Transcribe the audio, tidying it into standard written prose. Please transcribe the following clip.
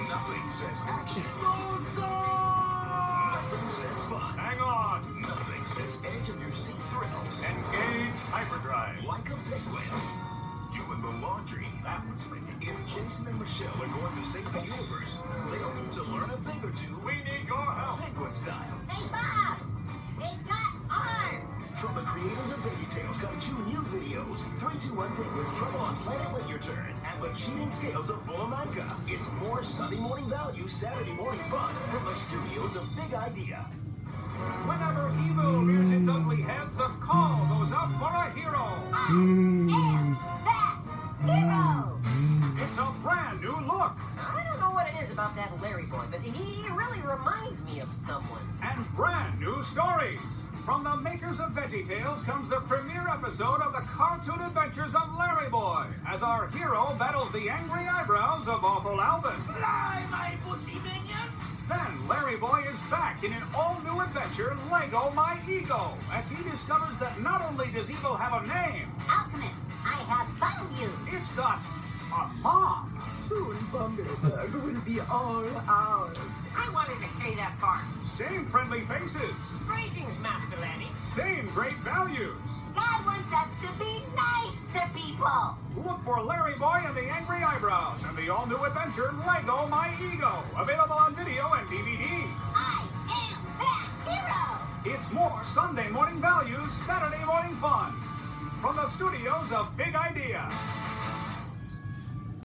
Nothing says action. Nothing says fun. Hang on. Nothing says edge of your seat thrills. Engage hyperdrive. Like a penguin. Doing the laundry. That was freaking. If Jason and Michelle are going to save the universe, they'll need to learn a thing or two. We need your help. Penguin style. Hey, Bob! They got arms! From the creators of VeggieTales come 2 new videos. 3-2-1 Penguins, Trouble on Planet Wait Your Turn, and the Cheating Scales of Bullamanca. It's more Sunday morning value, Saturday morning fun from the studios of Big Idea. Whenever evil rears its ugly head, the call goes out for a hero. I am that hero! It's a brand new look I don't know what it is about that Larry boy, but he really reminds me of someone. and brand new stories. From the makers of VeggieTales comes the premiere episode of the cartoon adventures of Larry Boy, as our hero battles the angry eyebrows of Awful Alvin. Fly, my bushy minions! Then Larry Boy is back in an all-new adventure, Lego My Ego, as he discovers that not only does evil have a name, Alchemist, I have found you! it's got a mom. Soon Bumbleberg will be all ours. I wanted to say that part. Same friendly faces, Greetings, Master Lanny. same great values. God wants us to be nice to people! Look for Larry Boy and the Angry Eyebrows and the all-new adventure Lego My Ego, available on video and DVD. I am that hero! It's more Sunday morning values, Saturday morning fun. From the studios of Big Idea.